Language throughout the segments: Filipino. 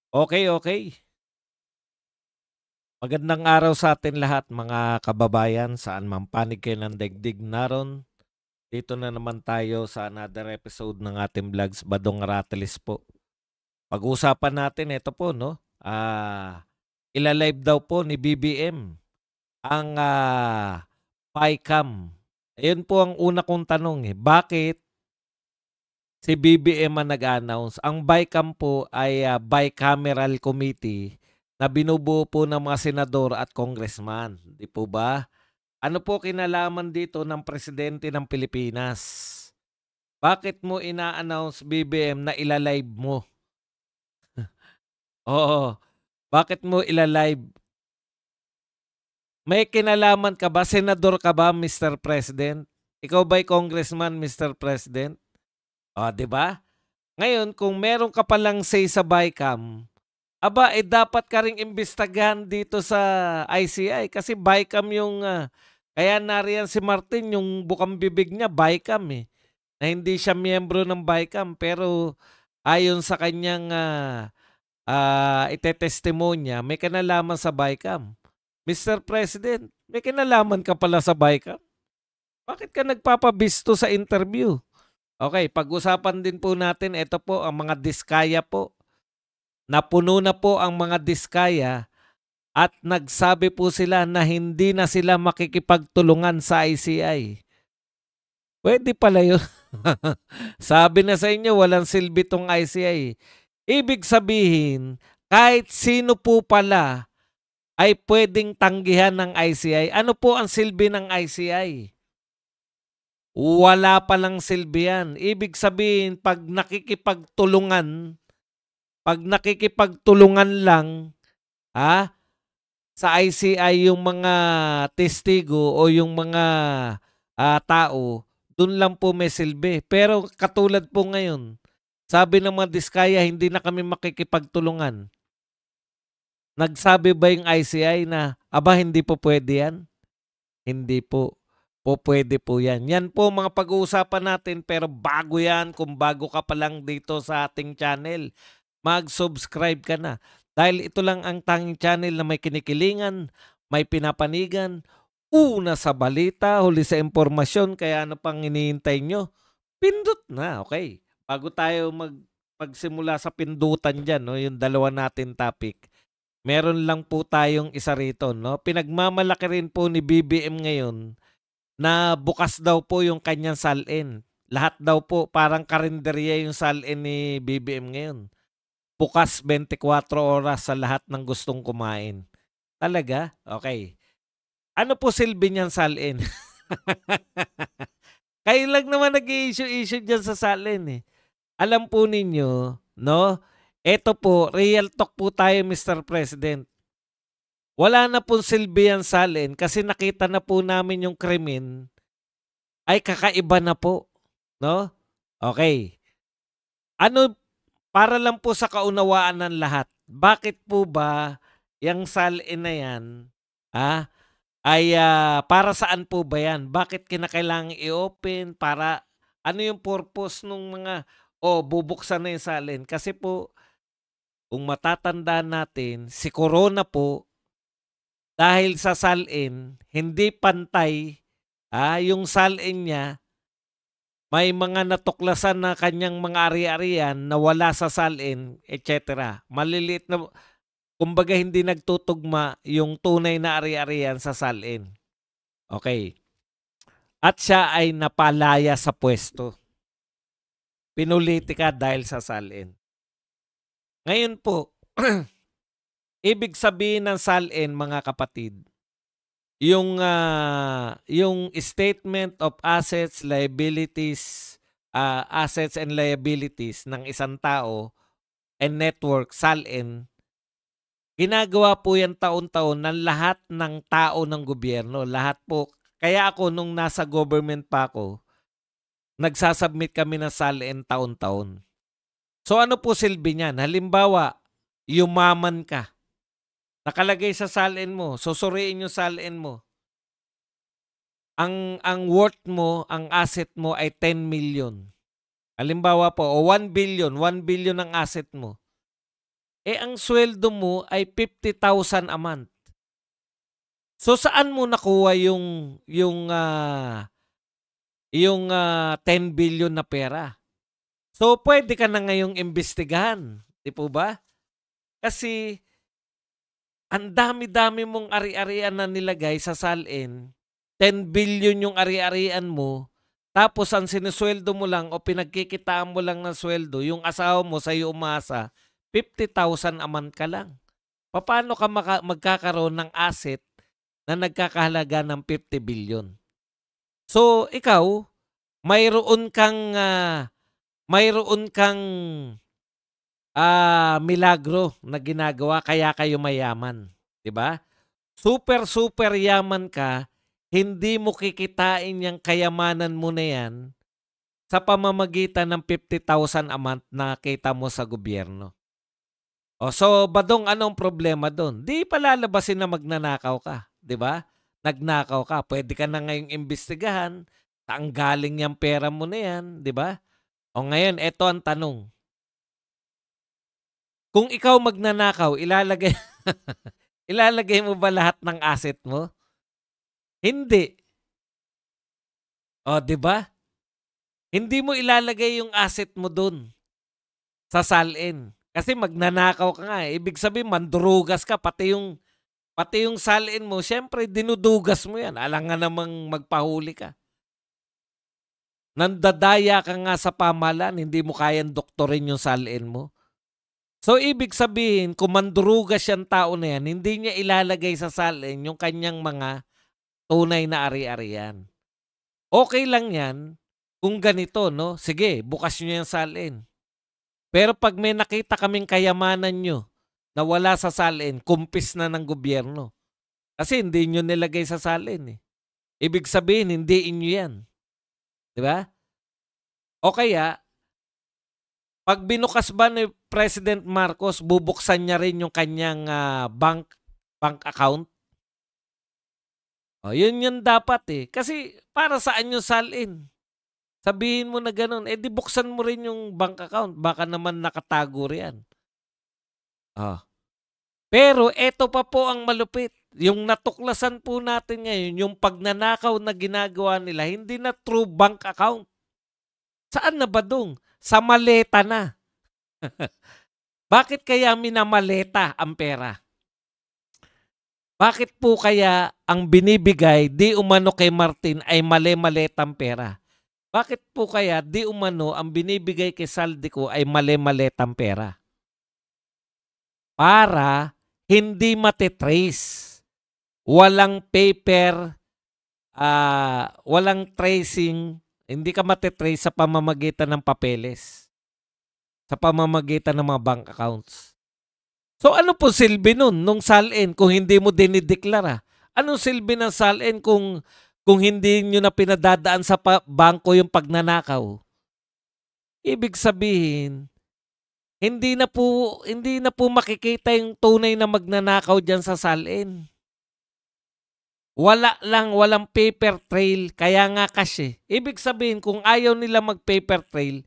Okay, okay. Magandang araw sa atin lahat mga kababayan, saan man panig kayo ng daigdig naron. Dito na naman tayo sa another episode ng ating vlogs, Badong Ratelis po. Pag-uusapan natin ito po, no? Ilalive daw po ni BBM ang PyCam. Ayun po ang una kong tanong eh. Bakit si BBM ang nag-announce? Ang BICAM po ay bicameral committee na binubuo po ng mga senador at congressman. Di po ba? Ano po kinalaman dito ng presidente ng Pilipinas? Bakit mo ina-announce BBM na ilalive mo? Oo. Bakit mo ilalive? May kinalaman ka ba? Senador ka ba, Mr. President? Ikaw ba'y congressman, Mr. President? O, di ba? Ngayon, kung meron ka palang say sa BICAM, aba, dapat ka ring imbestigahan dito sa ICI kasi BICAM yung, kaya nariyan si Martin, yung bukang bibig niya, BICAM eh. Na hindi siya miyembro ng BICAM pero ayon sa kanyang itetestimonya, may kinalaman sa BICAM. Mr. President, may kinalaman ka pala sa BICAM? Bakit ka nagpapabisto sa interview? Okay, pag-usapan din po natin, ito po ang mga diskaya po. Napuno na po ang mga diskaya at nagsabi po sila na hindi na sila makikipagtulungan sa ICI. Pwede pala yun. Sabi na sa inyo, walang silbi tong ICI. Ibig sabihin, kahit sino po pala ay pwedeng tanggihan ng ICI. Ano po ang silbi ng ICI? Wala palang silbi yan. Ibig sabihin, pag nakikipagtulungan lang, sa ICI yung mga testigo o yung mga tao, dun lang po may silbi. Pero katulad po ngayon, sabi ng mga diskaya, hindi na kami makikipagtulungan. Nagsabi ba yung ICI na, aba hindi po pwede yan? Hindi po. Pwede po yan. Yan po mga pag-uusapan natin pero bago yan, kung bago ka pa lang dito sa ating channel, mag-subscribe ka na. Dahil ito lang ang tanging channel na may kinikilingan, may pinapanigan, una sa balita, huli sa impormasyon, kaya ano pang iniintay nyo? Pindot na, okay. Bago tayo magsimula sa pindutan dyan, no, yung dalawa natin topic, meron lang po tayong isa rito. No? Pinagmamalaki rin po ni BBM ngayon na bukas daw po yung kanyang salin. Lahat daw po, parang karinderya yung salin ni BBM ngayon. Bukas 24 oras sa lahat ng gustong kumain. Talaga? Okay. Ano po silbi niyan salin? Kayo lang naman nag-i-issue-issue dyan sa salin eh. Alam po ninyo, no? Eto po, real talk po tayo, Mr. President. Wala na pong silbi ang salin kasi nakita na po namin yung krimen ay kakaiba na po, no? Okay. Ano, para lang po sa kaunawaan ng lahat, bakit po ba yung salin na yan, ay para saan po ba yan? Bakit kinakailangan i-open? Para ano yung purpose nung mga, bubuksan na yung salin? Kasi po, kung matatandaan natin, si Corona po, dahil sa salin, hindi pantay, yung salin niya, may mga natuklasan na kanyang mga ari-arian na wala sa salin, etc. Maliliit na, kumbaga hindi nagtutugma yung tunay na ari-arian sa salin. Okay. At siya ay napalaya sa pwesto. Pinulitika dahil sa salin. Ngayon po, ibig sabihin ng salin, mga kapatid, yung statement of assets, liabilities, assets and liabilities ng isang tao and network, SALN, ginagawa po yan taon-taon ng lahat ng tao ng gobyerno. Lahat po. Kaya ako nung nasa government pa ako, nagsasubmit kami ng SALN taon-taon. So ano po silbi niyan? Halimbawa, yumaman ka. Nakalagay sa SALN mo, susuriin yung SALN mo. Ang worth mo, ang asset mo ay 10 million. Halimbawa po, o 1 billion ang asset mo. ang sweldo mo ay 50,000 a month. So saan mo nakuha yung 10 billion na pera? So pwede ka na ngayong imbestigahan, 'di po ba? Kasi ang dami-dami mong ari-arian na nilagay sa salin. 10 billion yung ari-arian mo, tapos ang sinusuweldo mo lang o pinagkikitaan mo lang ng sweldo, yung asawa mo sa'yo umasa, 50,000 a month ka lang. Paano ka magkakaroon ng asset na nagkakahalaga ng 50 billion? So ikaw, mayroon kang milagro na ginagawa kaya kayo mayaman, 'di ba? Super super yaman ka, hindi mo kikitain yang kayamanan mo na yan sa pamamagitan ng 50,000 a month na kita mo sa gobyerno. O so Badong, anong problema doon? Di palalabasin na magnanakaw ka, 'di ba? Nagnakaw ka, pwede ka na ngayong imbestigahan, saan galing yang pera mo na yan, 'di ba? O ngayon, eto ang tanong. Kung ikaw magnanakaw, ilalagay ilalagay mo ba lahat ng asset mo? Hindi. O, 'di ba? Hindi mo ilalagay yung asset mo dun sa salin. Kasi magnanakaw ka nga, eh. Ibig sabihin mandurugas ka, pati yung salin mo, syempre dinudugas mo yan. Alangan namang magpahuli ka. Nandadaya ka nga sa pamahalaan, hindi mo kayang doktorin yung salin mo. So ibig sabihin, kung mandurugas yung tao na yan, hindi niya ilalagay sa salin yung kanyang mga tunay na ari-arian. Okay lang yan kung ganito, no? Sige, bukas nyo yung salin. Pero pag may nakita kaming kayamanan nyo na wala sa salin, kumpis na ng gobyerno. Kasi hindi nyo nilagay sa salin. Eh. Ibig sabihin, hindi inyo yan. Di ba? O kaya, pag binukas ba ni President Marcos, bubuksan niya rin yung kanyang bank account? O, yun dapat eh. Kasi para saan yung salin? Sabihin mo na ganun, di buksan mo rin yung bank account. Baka naman nakatago riyan. Pero eto pa po ang malupit. Yung natuklasan po natin ngayon, yung pagnanakaw na ginagawa nila, hindi na true bank account. Saan na ba dong? Sa maleta na. Bakit kaya minamaleta ang pera? Bakit po kaya ang binibigay di umano kay Martin ay mali-maletang pera? Bakit po kaya di umano ang binibigay kay Saldico ay mali-maletang pera? Para hindi matitrace. Walang paper, walang tracing, hindi ka matitrace sa pamamagitan ng papeles. Sa pamamagitan ng mga bank accounts. So ano po silbi nun nung salin kung hindi mo dinideklara? Anong silbi ng salin kung hindi nyo na pinadadaan sa bangko yung pagnanakaw? Ibig sabihin, hindi na po makikita yung tunay na magnanakaw dyan sa salin. Walang paper trail, kaya nga kasi. Ibig sabihin, kung ayaw nila mag-paper trail,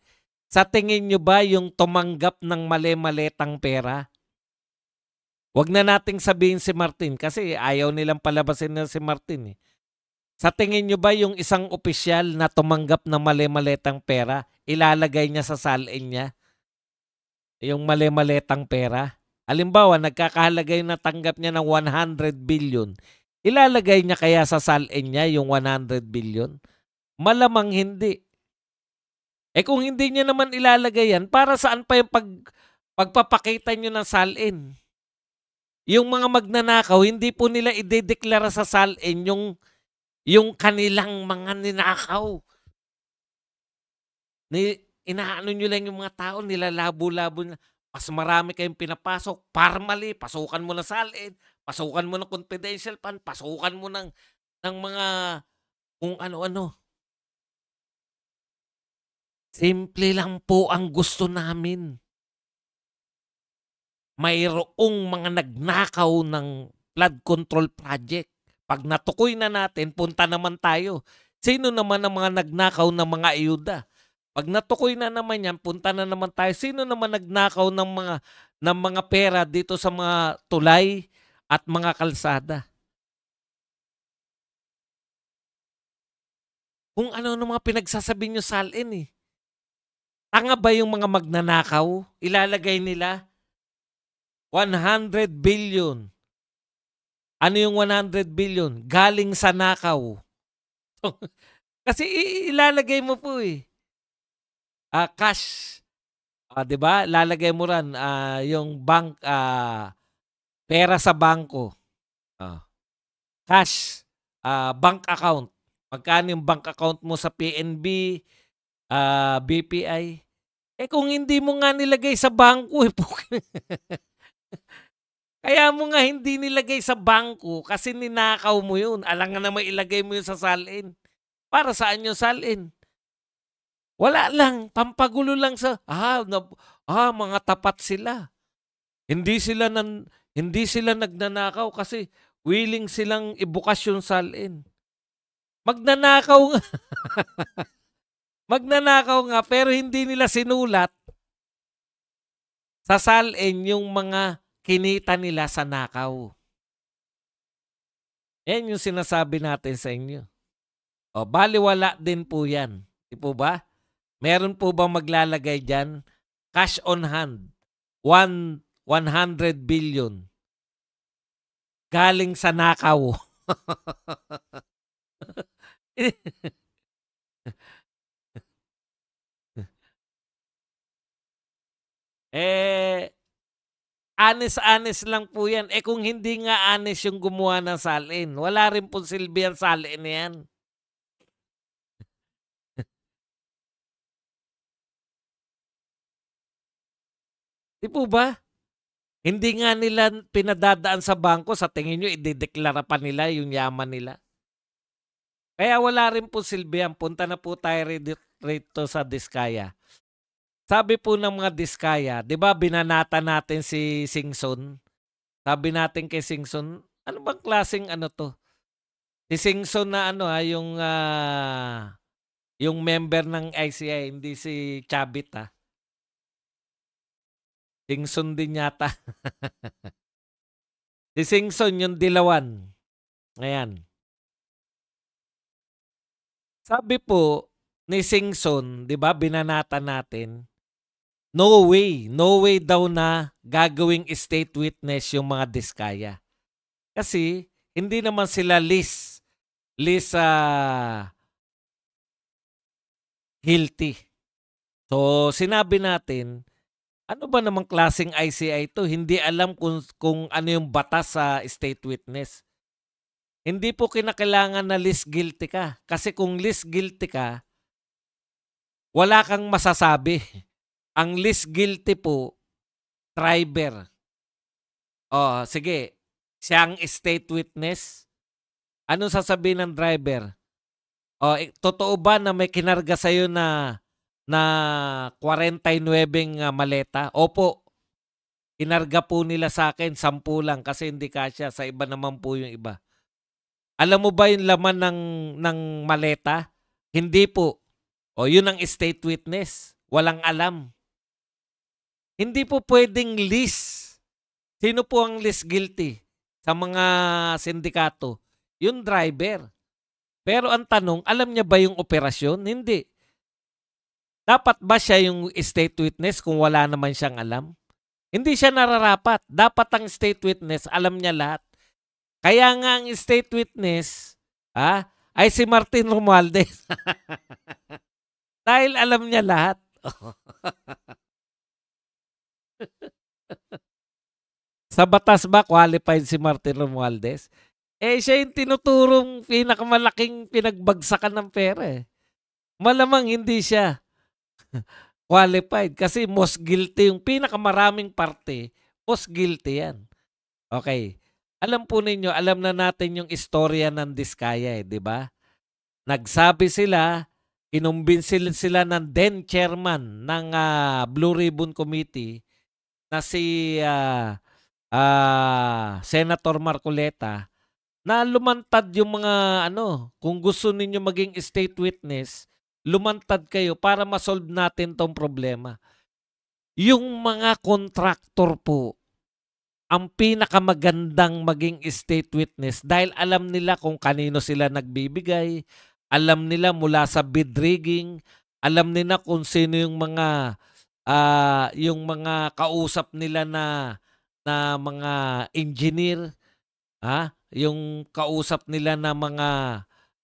sa tingin nyo ba yung tumanggap ng mali-maletang pera? Wag na nating sabihin si Martin kasi ayaw nilang palabasin na si Martin. Eh. Sa tingin nyo ba yung isang opisyal na tumanggap ng mali-maletang pera, ilalagay niya sa salin niya? Yung mali-maletang pera? Halimbawa, nagkakahalaga yung natanggap niya ng 100 billion. Ilalagay niya kaya sa salin niya yung 100 billion? Malamang hindi. Kung hindi niya naman ilalagay yan, para saan pa yung pagpapakita niyo ng salin? Yung mga magnanakaw, hindi po nila idedeklara sa salin yung kanilang mga ninakaw. Inaano nyo lang yung mga tao, nilalabo-labo na. Mas marami kayong pinapasok. Formally, pasukan mo na salin, pasukan mo ng confidential fund, pasukan mo ng mga kung ano-ano. Simple lang po ang gusto namin. Mayroong mga nagnakaw ng flood control project. Pag natukoy na natin, punta naman tayo. Sino naman ang mga nagnakaw ng mga ayuda? Pag natukoy na naman yan, punta na naman tayo. Sino naman nagnakaw ng mga pera dito sa mga tulay at mga kalsada? Kung ano ng mga pinagsasabi nyo salin eh. Tanga ba yung mga magnanakaw? Ilalagay nila 100 billion. Ano yung 100 billion? Galing sa nakaw. Kasi ilalagay mo po eh. Cash. 'Di ba? Lalagay mo ran yung bank pera sa bangko. Cash, bank account. Magkano yung bank account mo sa PNB, BPI? Kung hindi mo nga nilagay sa bangko kaya mo nga hindi nilagay sa bangko kasi ninakaw mo yun. Alangan naman ilagay mo yun sa salin. Para saan yung salin? Wala lang, pampagulo lang sa mga tapat sila. Hindi sila nagnanakaw kasi willing silang ibukas yung salin. Magnanakaw nga. Magnanakaw nga pero hindi nila sinulat sa salin yung mga kinita nila sa nakaw. Yan yung sinasabi natin sa inyo. Baliwala din po yan. Di po ba? Meron po bang maglalagay dyan? Cash on hand. 100 billion. Galing sa nakaw. Honest lang po yan. Kung hindi nga honest yung gumawa ng salin, wala rin po silbi ang salin na yan. Di po ba? Hindi nga nila pinadadaan sa bangko, sa tingin nyo, idedeklara pa nila yung yaman nila. Kaya wala rin po silbi yan. Punta na po tayo rito sa Diskaya. Sabi po ng mga Diskaya, di ba binanata natin si Singson? Sabi natin kay Singson, ano bang klaseng ano to? Si Singson na yung member ng ICI, hindi si Chabit Singson din yata. Si Singson yung dilawan. Ayan. Sabi po ni Singson, di ba binanata natin, no way daw na gagawing state witness yung mga Diskaya. Kasi hindi naman sila list guilty. So sinabi natin, ano ba namang klaseng ICI ito? Hindi alam kung ano yung batas sa state witness. Hindi po kinakailangan na list guilty ka. Kasi kung list guilty ka, wala kang masasabi. Ang list guilty po, driver. Sige. Siyang state witness. Anong sasabihin ng driver? Totoo ba na may kinarga sa'yo na 49 maleta? Opo. Kinarga po nila sa akin 10 lang kasi hindi kasya. Sa iba naman po yung iba. Alam mo ba yung laman ng maleta? Hindi po. Yun ang state witness. Walang alam. Hindi po pwedeng list. Sino po ang list guilty sa mga sindikato? Yung driver. Pero ang tanong, alam niya ba yung operasyon? Hindi. Dapat ba siya yung state witness kung wala naman siyang alam? Hindi siya nararapat. Dapat ang state witness, alam niya lahat. Kaya nga ang state witness ay si Martin Romualdez. Dahil alam niya lahat. Sa batas ba qualified si Martin Romualdez? Siya yung tinuturong pinakamalaking pinagbagsakan ng pera. Malamang hindi siya qualified kasi most guilty yung pinakamaraming parte, most guilty yan. Okay. Alam po ninyo, alam na natin yung istorya ng Diskaya, di ba? Nagsabi sila, kinumbinsil sila ng then chairman ng Blue Ribbon Committee na si Senator Marcoleta na lumantad yung mga kung gusto ninyo maging state witness, lumantad kayo para ma-solve natin 'tong problema. Yung mga kontraktor po, ang pinakamagandang maging state witness dahil alam nila kung kanino sila nagbibigay, alam nila mula sa bid rigging, alam nila kung sino yung mga kausap nila na mga engineer, yung kausap nila na mga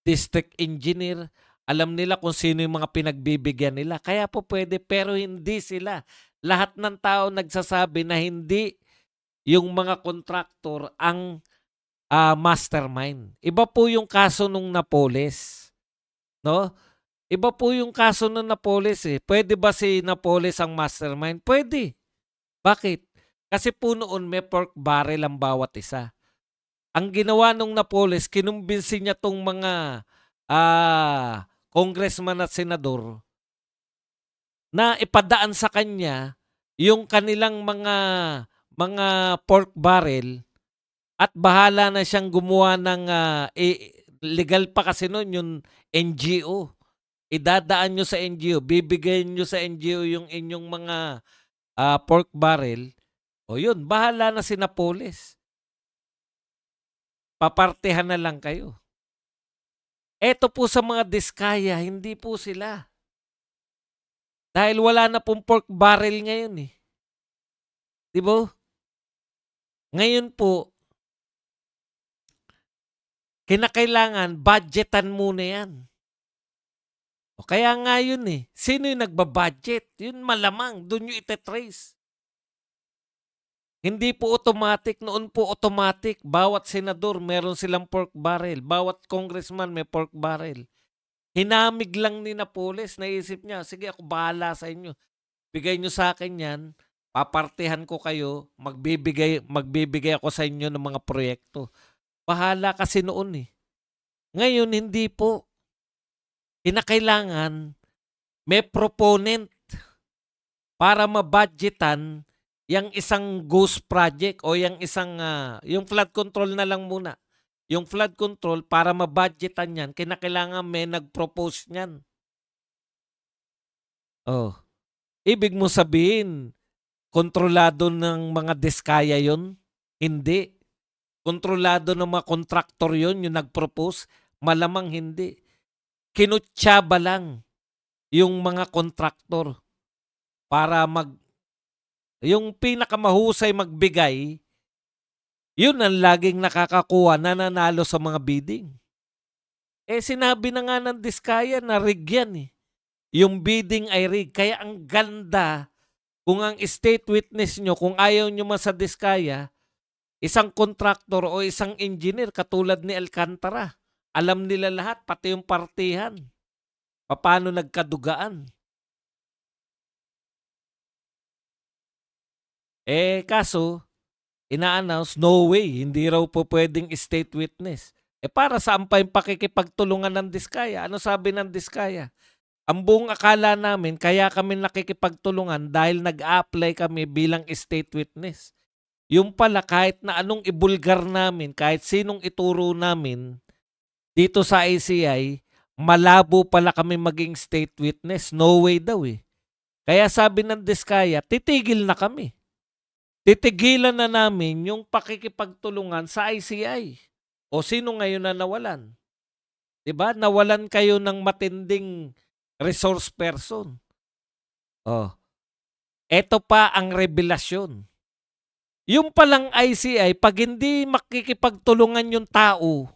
district engineer, alam nila kung sino yung mga pinagbibigyan nila. Kaya po pwede, pero hindi sila. Lahat ng tao nagsasabi na hindi yung mga kontraktor ang mastermind. Iba po yung kaso nung Napoles, no? Iba po yung kaso ng Napoles eh. Pwede ba si Napoles ang mastermind? Pwede. Bakit? Kasi po noon may pork barrel ang bawat isa. Ang ginawa nung Napoles, kinumbinsi niya tong mga congressman at senador na ipadaan sa kanya yung kanilang mga pork barrel at bahala na siyang gumawa ng legal pa kasi noon yung NGO. Idadaan nyo sa NGO, bibigyan nyo sa NGO yung inyong mga pork barrel. O yun, bahala na si Napoles. Papartehan na lang kayo. Eto po sa mga diskaya, hindi po sila. Dahil wala na pong pork barrel ngayon eh. Di ba? Ngayon po, kinakailangan budgetan muna yan. O kaya nga yun eh. Sino yung nagbabudget? Yun malamang. Doon yung itetrace. Hindi po automatic. Noon po automatic. Bawat senador meron silang pork barrel. Bawat congressman may pork barrel. Hinamig lang ni Napoles. Naisip niya, sige ako bahala sa inyo. Bigay nyo sa akin yan. Papartihan ko kayo. Magbibigay ako sa inyo ng mga proyekto. Bahala kasi noon eh. Ngayon hindi po. Kinakailangan may proponent para mabudgetan yung isang ghost project o yung isang yung flood control na lang muna. Yung flood control para mabudgetan yan, kinakailangan may nag-propose niyan. Oh. Ibig mo sabihin, kontrolado ng mga diskaya yon? Hindi. Kontrolado ng mga kontraktor yon yung nag-propose? Malamang hindi. Kinutsaba lang yung mga kontraktor para yung pinakamahusay magbigay, yun ang laging nakakakuha, nananalo sa mga bidding. Eh sinabi na nga ng diskaya na rig yan eh. Yung bidding ay rig. Kaya ang ganda kung ang state witness nyo, kung ayaw nyo man sa diskaya, isang kontraktor o isang engineer katulad ni Alcantara. Alam nila lahat, pati yung partihan. Paano nagkadugaan. Eh kaso, ina-announce, no way, hindi raw po pwedeng state witness. Eh para saan pa yung pakikipagtulungan ng diskaya? Ano sabi ng diskaya? Ang buong akala namin, kaya kami nakikipagtulungan dahil nag-apply kami bilang state witness. Yung pala kahit na anong ibulgar namin, kahit sinong ituro namin, dito sa ICI, malabo pala kami maging state witness. No way daw eh. Kaya sabi ng diskaya, titigil na kami. Titigilan na namin yung pakikipagtulungan sa ICI. O sino ngayon na nawalan? Diba? Nawalan kayo ng matinding resource person. Oh. Ito pa ang revelasyon. Yung palang ICI, pag hindi makikipagtulungan yung tao,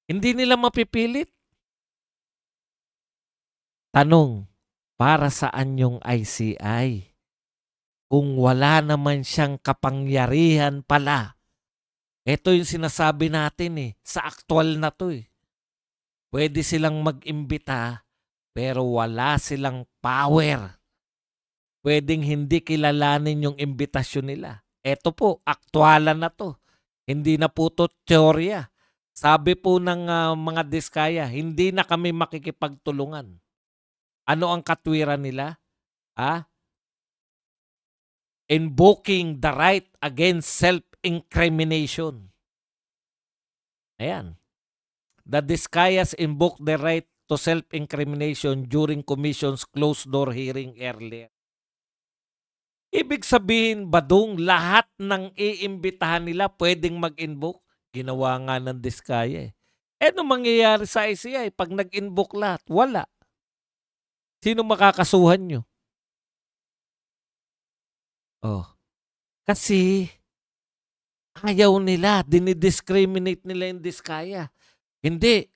hindi nila mapipilit. Tanong, para saan yung ICI? Kung wala naman siyang kapangyarihan pala. Ito yung sinasabi natin eh, sa aktual na to eh. Pwede silang mag-imbita, pero wala silang power. Pwedeng hindi kilalanin yung imbitasyon nila. Ito po, aktualan na to. Hindi na po to teorya. Sabi po ng mga diskaya, hindi na kami makikipagtulungan. Ano ang katwiran nila? Invoking the right against self-incrimination. Ayan. The diskayas invoke the right to self-incrimination during Commission's closed-door hearing earlier. Ibig sabihin ba dong lahat ng iimbitahan nila pwedeng mag-invoke? Ginawa nga ng Diskaya eh. Eh, anong mangyayari sa ICI pag nag-invoke lahat? Wala. Sino makakasuhan nyo? Oh. Kasi ayaw nila, dinidiscriminate nila yung Diskaya. Hindi.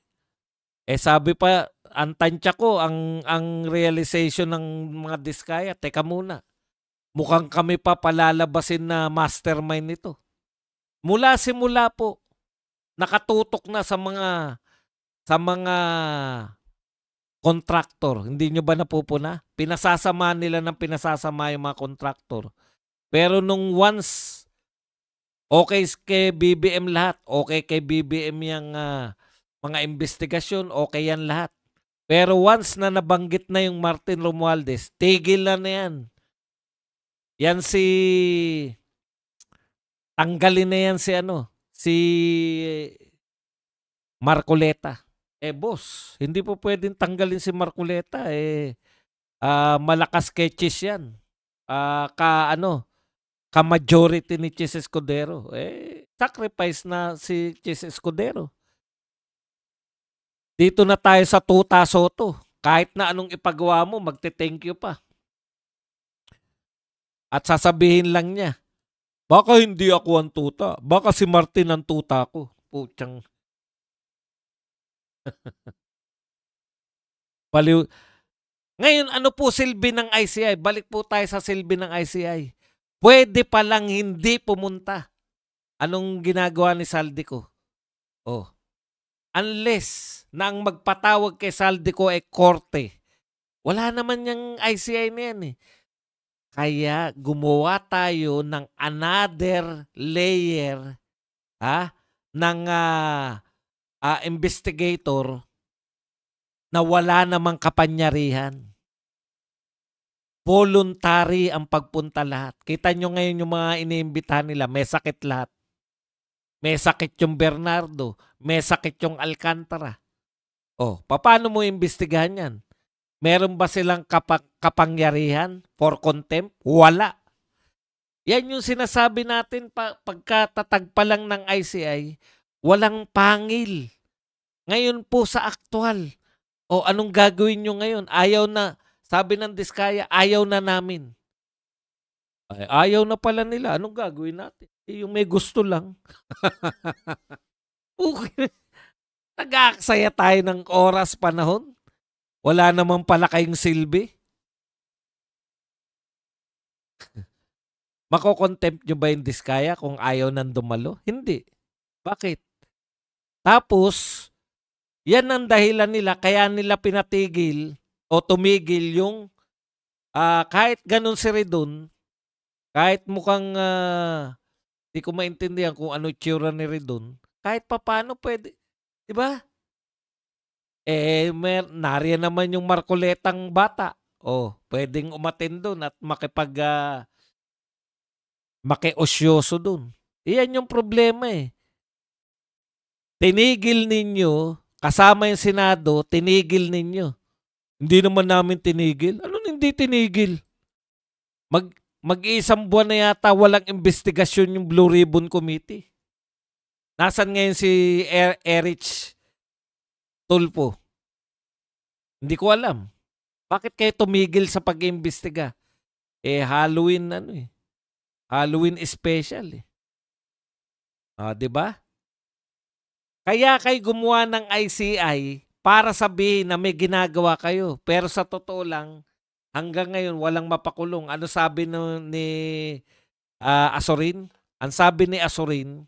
Eh sabi pa, ang tansya ko, ang realization ng mga Diskaya, teka muna, mukhang kami pa palalabasin na mastermind nito. Mula simula po, nakatutok na sa mga kontraktor. Hindi nyo ba napupuna? Pinasasama nila ng pinasasama yung mga kontraktor. Pero nung once okay kay BBM lahat, okay kay BBM yung mga investigasyon, okay yan lahat. Pero once na nabanggit na yung Martin Romualdez, tigil na yan. Yan tanggalin na yan si Marcoleta. Eh boss, hindi po pwedeng tanggalin si Marcoleta. Malakas kay Chis yan. Ka-majority ni Chis Escudero. Sacrifice na si Chis Escudero. Dito na tayo sa Tuta Soto. Kahit na anong ipagawa mo, magte-thank you pa. At sasabihin lang niya, baka hindi ako ang tuta. Baka si Martin ang tuta ko. Putyang. Baliw. Ngayon, ano po silbi ng ICI? Balik po tayo sa silbi ng ICI. Pwede palang hindi pumunta. Anong ginagawa ni Saldico? Oh. Unless na ang magpatawag kay Saldico ay korte. Wala naman yung ICI na yan eh. Kaya gumawa tayo ng another layer ng investigator na wala namang kapanyarihan. Voluntary ang pagpunta lahat. Kita nyo ngayon yung mga iniimbitahan nila, may sakit lahat. May sakit yung Bernardo, may sakit yung Alcantara. Oh, paano mo imbestigahan yan? Meron ba silang kapangyarihan for contempt? Wala. Yan yung sinasabi natin pagkatatag pa lang ng ICI, walang pangil. Ngayon po sa aktual, anong gagawin nyo ngayon? Ayaw na, sabi ng Diskaya, ayaw na namin. Ayaw na pala nila. Anong gagawin natin? Yung may gusto lang. Okay. Nag-aaksaya tayo ng oras, panahon. Wala naman pala kayong silbi. Mako-contempt nyo ba yung Diskaya kung ayaw nang dumalo? Hindi. Bakit? Tapos, yan ang dahilan nila, kaya nila pinatigil o tumigil yung kahit ganun si Redon, kahit mukhang di ko maintindihan kung ano tsura ni Redon, kahit papano pwede. Diba? Nariyan naman yung Marcoletang bata. Pwedeng umatin doon at makiosyoso doon. Iyan yung problema eh. Tinigil ninyo, kasama yung Senado, tinigil ninyo. Hindi naman namin tinigil. Ano hindi tinigil? Mag-iisang buwan na yata walang investigasyon yung Blue Ribbon Committee. Nasaan ngayon si Erich Tulfo? Hindi ko alam. Bakit kayo tumigil sa pag-iimbestiga? Halloween Halloween special eh. 'Di ba? Kaya kayo gumawa ng ICI para sabihin na may ginagawa kayo. Pero sa totoo lang, hanggang ngayon walang mapakulong. Ano sabi ni Azorin? Ang sabi ni Azorin,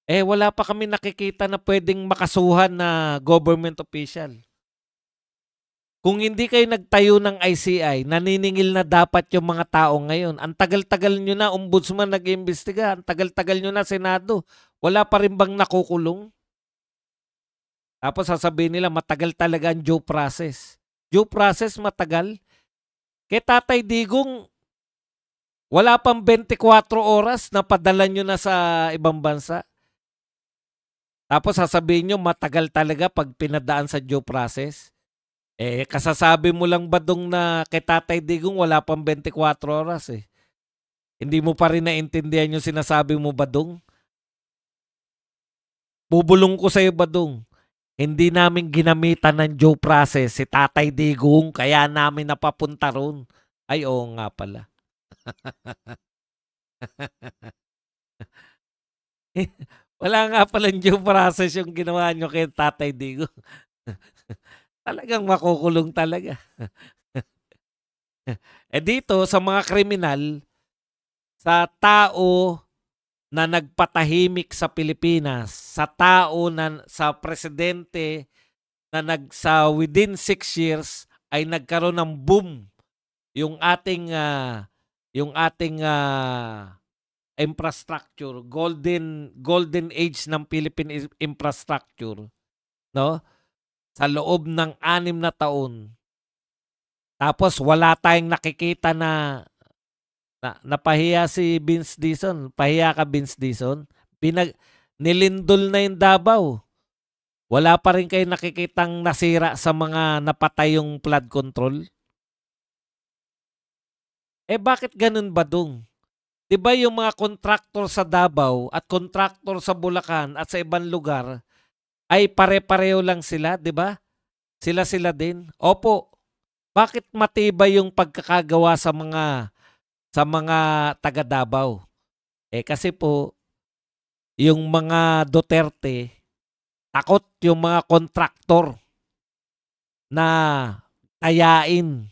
wala pa kami nakikita na pwedeng makasuhan na government official. Kung hindi kayo nagtayo ng ICI, naniningil na dapat yung mga tao ngayon. Ang tagal-tagal nyo na, ombudsman nag-iimbestiga. Ang tagal-tagal nyo na, Senado. Wala pa rin bang nakukulong? Tapos sasabihin nila, matagal talaga ang due process. Due process, matagal. Kay Tatay Digong, wala pang 24 oras na padala nyo na sa ibang bansa. Tapos sasabihin nyo, matagal talaga pag pinadaan sa due process. Kasasabi mo lang ba dong na kay Tatay Digong wala pang 24 oras eh. Hindi mo pa rin naintindihan yung sinasabi mo, Badong? Bubulong ko sa'yo, Badong. Hindi namin ginamitan ng due process si Tatay Digong, kaya namin napapunta ron. Ay, oo nga pala. Wala nga palang due process yung ginawa nyo kay Tatay Digong. Talagang makukulong talaga. Dito, sa mga kriminal, sa tao na nagpatahimik sa Pilipinas, sa tao na sa presidente na sa within 6 years ay nagkaroon ng boom yung ating infrastructure, golden age ng Philippine infrastructure, no? Sa loob ng 6 na taon. Tapos wala tayong nakikita na napahiya si Vince Dizon. Pahiya ka, Vince Dizon. Nilindol na yung Davao. Wala pa rin kayo nakikitang nasira sa mga napatay yung flood control. Bakit ganun ba dong? Diba yung mga kontraktor sa Davao at kontraktor sa Bulacan at sa ibang lugar ay pare-pareho lang sila, diba? Sila-sila din. Opo. Bakit matibay yung pagkakagawa sa mga taga Davao? Kasi po yung mga Duterte, takot yung mga kontraktor na tayain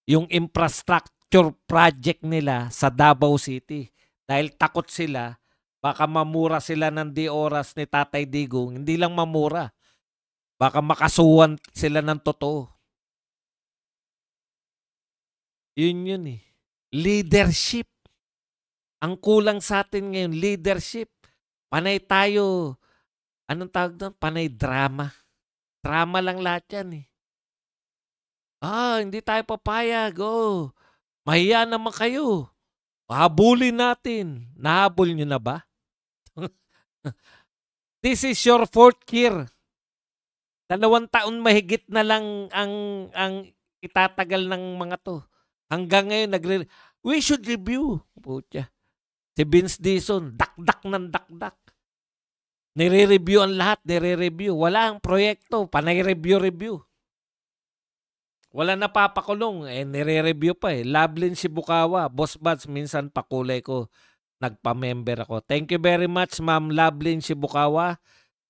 yung infrastructure project nila sa Davao City. Dahil takot sila, baka mamura sila ng di oras ni Tatay Digong. Hindi lang mamura. Baka makasuhan sila ng totoo. Yun eh. Leadership. Ang kulang sa atin ngayon, leadership. Panay tayo, anong tawag doon? Panay drama. Drama lang lahat yan eh. Hindi tayo papayag. Mahiya naman kayo. Habulin natin. Nahabol nyo na ba? This is your 4th year. 2 taon mahigit na lang ang itatagal ng mga to. Hanggang ngayon, we should review. Putya. Si Vince Dizon, dakdak ng dakdak. Nire-review ang lahat, nire-review. Wala ang proyekto, panay review. Wala napapakulong, nire-review pa eh. Lovelyn Sibukawa, Boss Buds, minsan pakulay ko, nagpa-member ako. Thank you very much, Ma'am Lovelyn Sibukawa,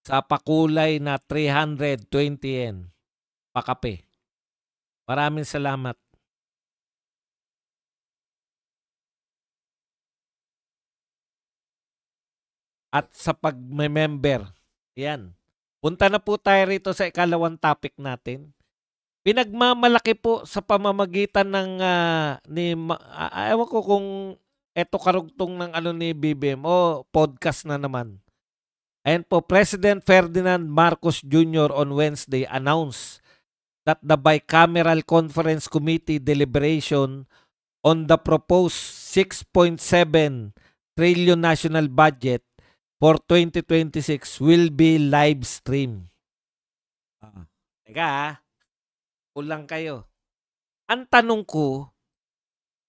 sa pakulay na 320 yen. Pakape. Maraming salamat. At sa pag-member. Yan. Punta na po tayo rito sa ikalawang topic natin. Pinagmamalaki po sa pamamagitan ng ewan ko kung eto karugtong ng ni BBM o podcast na naman. Ayan po, President Ferdinand Marcos Jr. on Wednesday announced that the Bicameral Conference Committee deliberation on the proposed 6.7 trillion national budget for 2026 will be live stream. Teka kulang kayo. Ang tanong ko,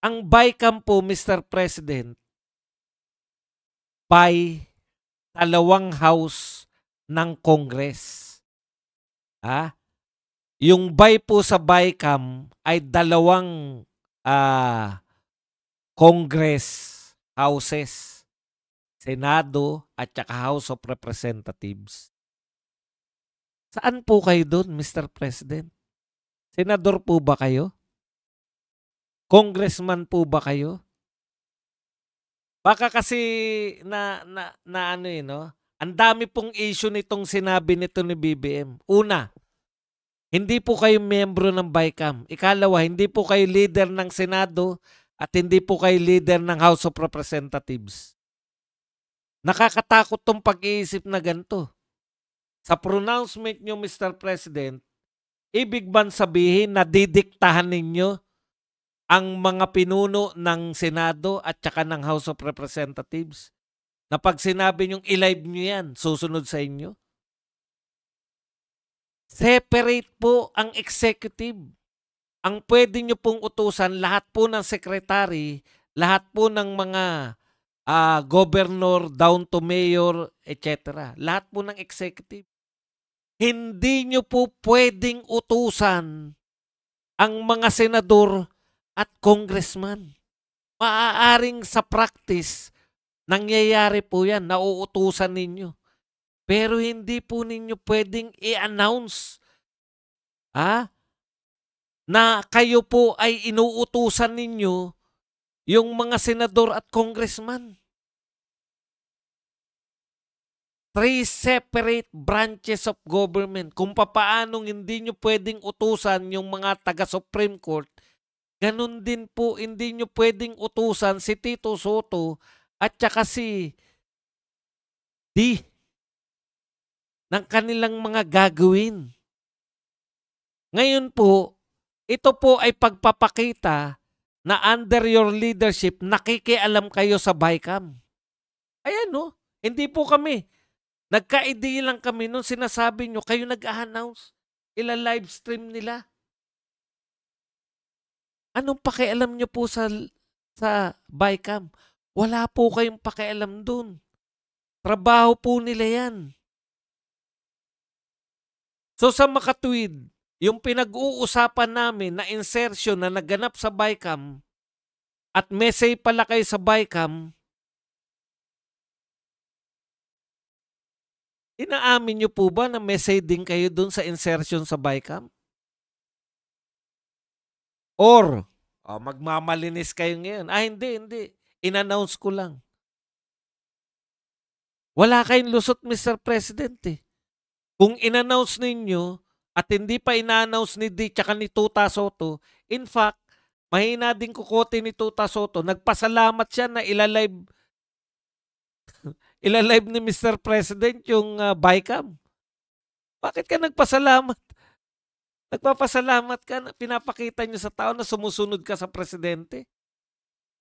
ang BICAM po, Mr. President, by 2 house ng Congress. Yung by po sa BICAM ay 2 Congress houses. Senado at saka House of Representatives. Saan po kayo doon, Mr. President? Senador po ba kayo? Congressman po ba kayo? Baka kasi ang dami pong issue nitong sinabi nito ni BBM. Una, hindi po kayo miyembro ng BICAM. Ikalawa, hindi po kayo leader ng Senado at hindi po kayo leader ng House of Representatives. Nakakatakot tong pag-iisip na ganito. Sa pronouncement nyo, Mr. President, ibig bang sabihin na didiktahan ninyo ang mga pinuno ng Senado at saka ng House of Representatives? Na pag sinabi nyong i-live nyo yan, susunod sa inyo? Separate po ang executive. Ang pwede nyo pong utusan, lahat po ng secretary, lahat po ng mga governor down to mayor, etc. Lahat po ng executive. Hindi nyo po pwedeng utusan ang mga senador at congressman. Maaaring sa practice, nangyayari po yan, nauutusan ninyo. Pero hindi po ninyo pwedeng i-announce na kayo po ay inuutusan ninyo yung mga senador at congressman. 3 separate branches of government. Kung papaanong hindi nyo pwedeng utusan yung mga taga-Supreme Court, ganun din po hindi nyo pwedeng utusan si Tito Soto at saka si D ng kanilang mga gagawin. Ngayon po, ito po ay pagpapakita na under your leadership, nakikialam kayo sa BICAM. Ayan no, hindi po kami. Nagka-idea lang kami nung sinasabi nyo, kayo nag-announce. Ila-live stream nila. Anong pakialam nyo po sa BICAM? Wala po kayong pakialam dun. Trabaho po nila yan. So sa makatwid, yung pinag-uusapan namin na insertion na naganap sa BICAM at message pala kayo sa BICAM, inaamin nyo po ba na message din kayo dun sa insertion sa BICAM? Or, magmamalinis kayo ngayon. Hindi. In-announce ko lang. Wala kayong lusot, Mr. President eh. Kung in-announce ninyo at hindi pa ina-announce ni D tsaka ni Tuta Soto, in fact, mahina din kukote ni Tuta Soto. Nagpasalamat siya na ilalive ni Mr. President yung BICAM. Bakit ka nagpasalamat? Nagpapasalamat ka na pinapakita nyo sa tao na sumusunod ka sa presidente.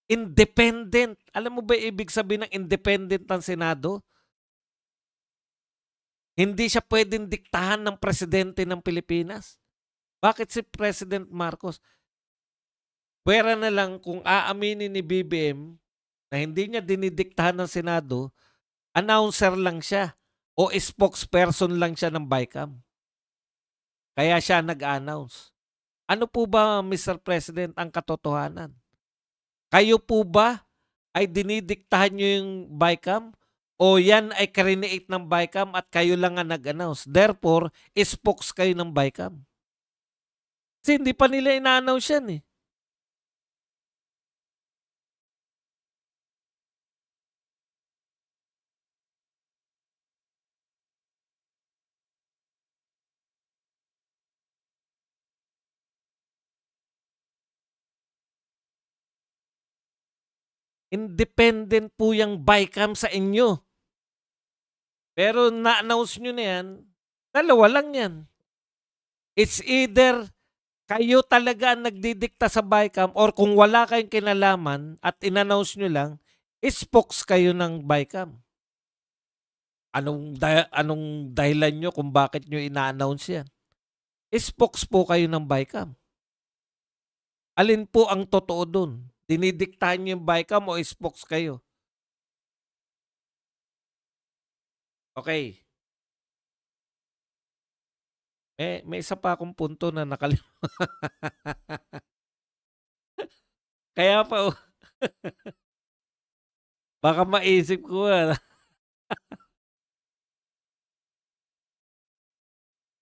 Independent. Alam mo ba ibig sabihin ng independent ng Senado? Hindi siya pwedeng diktahan ng presidente ng Pilipinas. Bakit si President Marcos? Pwera na lang kung aaminin ni BBM na hindi niya dinidiktahan ng Senado, announcer lang siya o spokesperson lang siya ng BICAM. Kaya siya nag-announce. Ano po ba, Mr. President, ang katotohanan? Kayo po ba ay dinidiktahan nyo yung BICAM? O yan ay create ng BICAM at kayo lang ang nag-announce? Therefore, spokes kayo ng BICAM. Kasi hindi pa nila ina-announce yan eh. Independent po yung BICAM sa inyo. Pero na-announce nyo na yan, dalawa lang yan. It's either kayo talaga ang nagdidikta sa BICAM or kung wala kayong kinalaman at in-announce nyo lang, spokes kayo ng BICAM. Anong dahilan nyo kung bakit nyo ina-announce yan? Spokes po kayo ng BICAM. Alin po ang totoo dun? Dinidiktahan nyo yung BICAM o spokes kayo? Okay. May isa pa akong punto na nakalimutan. Kaya pa, baka maisip ko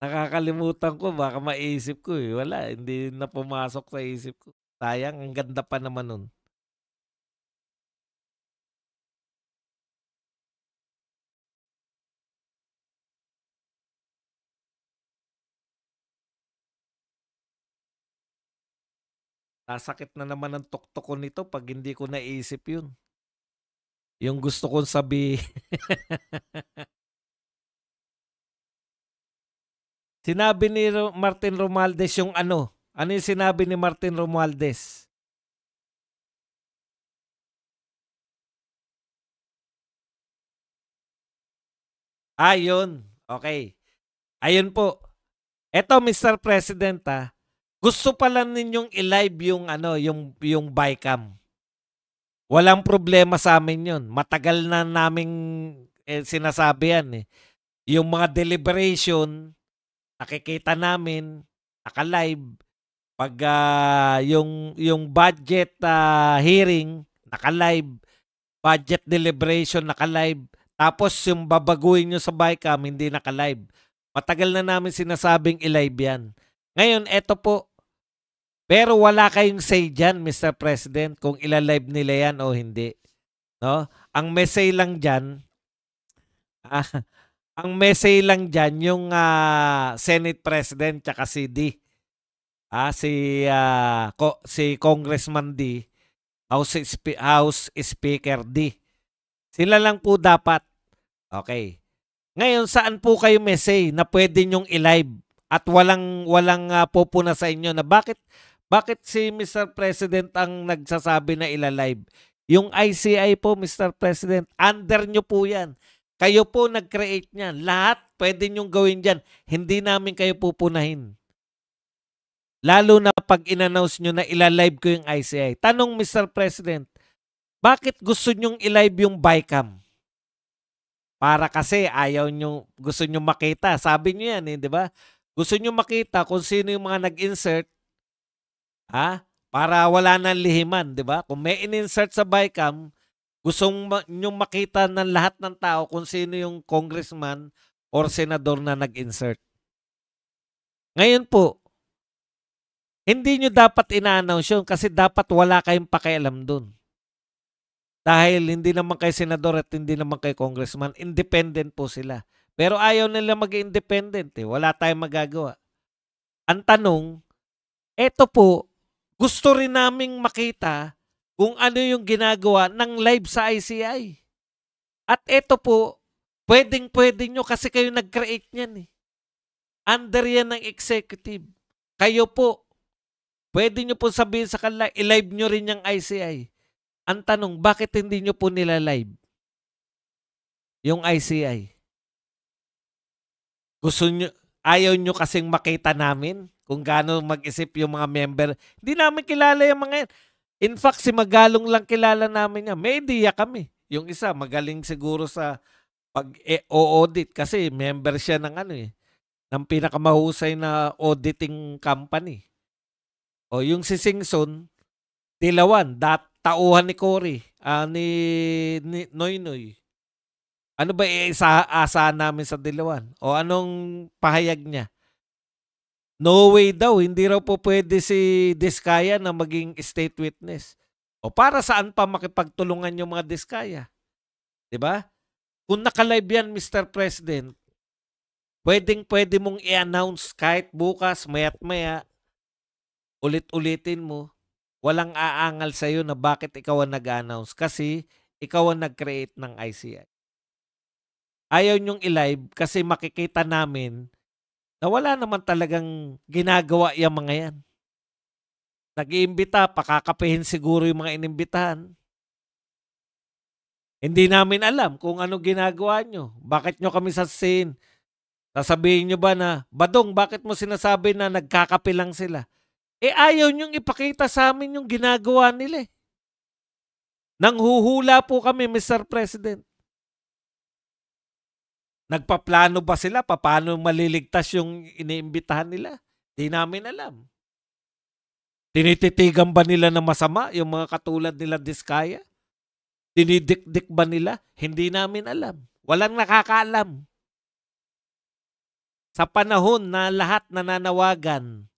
nakakalimutan ko, baka maisip ko eh. Wala, hindi na pumasok sa isip ko. Sayang, ang ganda pa naman nun. Sasakit na naman ang tuktok ko nito pag hindi ko naisip yun. Yung gusto kong sabihin. Sinabi ni Martin Romualdez yung ano? Ano yung sinabi ni Martin Romualdez? Yun. Okay. Ayun po. Eto Mr. President, gusto pala ninyong i-live yung ano, yung BICAM. Walang problema sa amin 'yun. Matagal na naming sinasabi 'yan eh. Yung mga deliberation, nakikita namin, naka-live. Pag yung budget hearing, naka-live. Budget deliberation, naka-live. Tapos yung babaguhin nyo sa BICAM, hindi naka-live. Matagal na namin sinasabing i-live yan. Ngayon, eto po. Pero wala kayong say dyan, Mr. President, kung ila-live nila yan o hindi. No? Ang message lang dyan, ah, ang message lang dyan, yung Senate President tsaka si D. Si Congressman D, House Speaker D. Sila lang po dapat. Okay. Ngayon, saan po kayo message na pwede nyong i-live at walang pupuna sa inyo na bakit si Mr. President ang nagsasabi na ila-live? Yung ICI po, Mr. President, under nyo po yan. Kayo po nag-create niyan. Lahat pwede nyong gawin dyan. Hindi namin kayo pupunahin. Lalo na pag in-announce nyo na ila-live ko yung ICI. Tanong, Mr. President, bakit gusto nyong i-live yung BICAM? Para kasi gusto nyo makita. Sabi nyo yan, di ba? Gusto nyo makita kung sino yung mga nag-insert, para wala nang lihiman, di ba? Kung may in-insert sa BICAM, gusto nyo makita ng lahat ng tao kung sino yung congressman or senador na nag-insert. Ngayon po, hindi nyo dapat ina-announce yun kasi dapat wala kayong pakialam dun. Dahil hindi naman kay senador at hindi naman kay congressman, independent po sila. Pero ayaw nila mag-independent eh. Wala tayong magagawa. Ang tanong, eto po, gusto rin naming makita kung ano yung ginagawa ng live sa ICI. At eto po, pwedeng-pwede nyo kasi kayo nag-create niyan eh. Under yan ng executive. Kayo po, pwede nyo po sabihin sa kanila, i-live nyo rin yung ICI. Ang tanong, bakit hindi nyo po nila live yung ICI? Ayaw nyo kasing makita namin kung gaano mag-isip yung mga member. Hindi namin kilala yung mga yan. In fact, si Magalong lang kilala namin yan. May idea kami. Yung isa, magaling siguro sa pag-audit kasi member siya ng ng pinakamahusay na auditing company. O yung si Singson, Dilawan, tauhan ni Cory, ni Noynoy. Ano ba iaasahan namin sa Dilawan? O anong pahayag niya? No way daw, hindi raw po pwede si Diskaya na maging state witness. O para saan pa makipagtulungan yung mga Diskaya? 'Di ba? Kung naka-live yan, Mr. President, pwede mong i-announce kahit bukas, maya't-maya, ulit-ulitin mo. Walang aangal sa'yo na bakit ikaw ang nag-announce kasi ikaw ang nag-create ng ICI. Ayaw nyong i-live kasi makikita namin na wala naman talagang ginagawa yung mga yan. Nag-iimbita, pakakapihin siguro yung mga inimbitahan. Hindi namin alam kung ano ginagawa nyo. Bakit nyo kami sasabihin? Sasabihin nyo ba na, Badong, bakit mo sinasabi na nagkakape lang sila? Ayaw nyong ipakita sa amin yung ginagawa nila. Nanghuhula po kami, Mr. President. Nagpaplano ba sila? Paano maliligtas yung iniimbitahan nila? Di namin alam. Tinititigan ba nila na masama yung mga katulad nila Diskaya? Dinidikdik ba nila? Hindi namin alam. Walang nakakaalam. Sa panahon na lahat nananawagan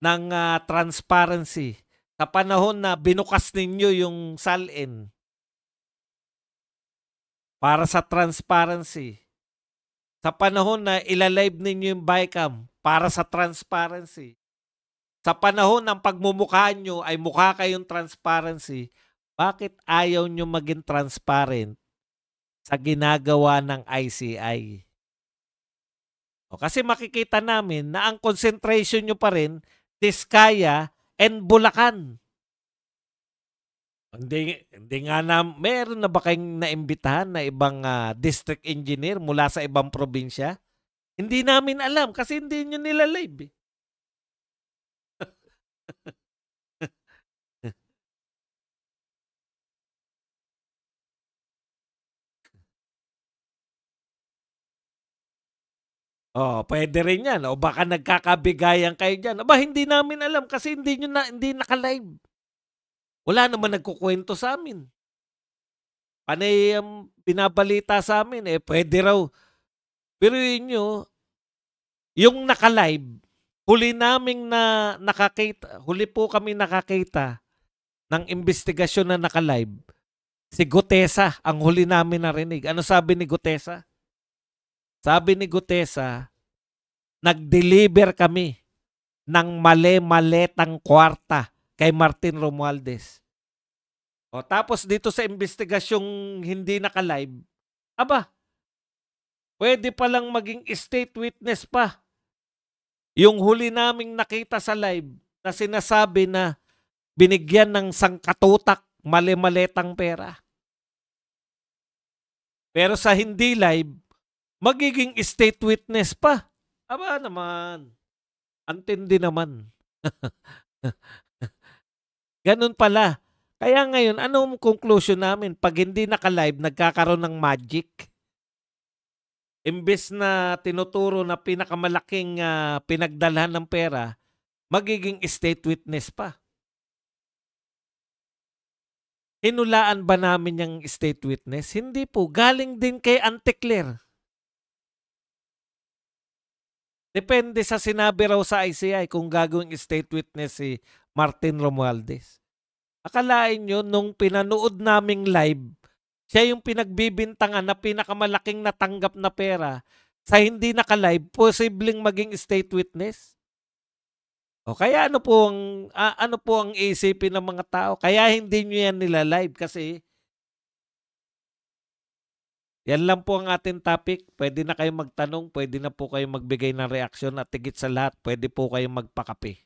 ng transparency, sa panahon na binukas ninyo yung salin para sa transparency, sa panahon na ilalive ninyo yung BICAM para sa transparency, sa panahon ng pagmumukha nyo ay mukha kayong transparency, bakit ayaw nyo maging transparent sa ginagawa ng ICI? Kasi makikita namin na ang concentration nyo pa rin, Diskaya and Bulacan. Hindi nga meron na ba kayong naimbitahan na ibang district engineer mula sa ibang probinsya? Hindi namin alam kasi hindi niyo nila-live, eh. Oh, puwede rin 'yan o baka nagkakabigayan kayo diyan. Aba, hindi namin alam kasi hindi naka-live. Wala naman nagkukuwento sa'min. Panay ang binabalita sa'min, eh, puwede raw biruin niyo yung naka-live, huli po kami nakakita ng imbestigasyon na naka-live, si Gutesa ang huli namin narinig. Ano sabi ni Gutesa? Sabi ni Gutesa, nag-deliver kami ng male-maletang kwarta kay Martin Romualdez. O tapos dito sa imbestigasyong hindi naka-live, aba, pwede palang maging state witness pa. Yung huli naming nakita sa live na sinasabi na binigyan ng sangkatutak male-maletang pera. Pero sa hindi live, magiging state witness pa. Aba naman, antindi naman. Ganun pala. Kaya ngayon, anong conclusion namin? Pag hindi naka-live, nagkakaroon ng magic. Imbes na tinuturo na pinakamalaking pinagdalhan ng pera, magiging state witness pa. Hinulaan ba namin yung state witness? Hindi po. Galing din kay Auntie Claire. Depende sa sinabi raw sa ICI kung gagawing state witness si Martin Romualdez. Akalain nyo, nung pinanood naming live, siya yung pinagbibintangan na pinakamalaking natanggap na pera sa hindi naka-live, posibleng maging state witness. O kaya ano po ang isipin ng mga tao? Kaya hindi nyo yan nila-live kasi yan lang po ang ating topic. Pwede na kayong magtanong, pwede na po kayong magbigay ng reaksyon at higit sa lahat, pwede po kayong magpakape.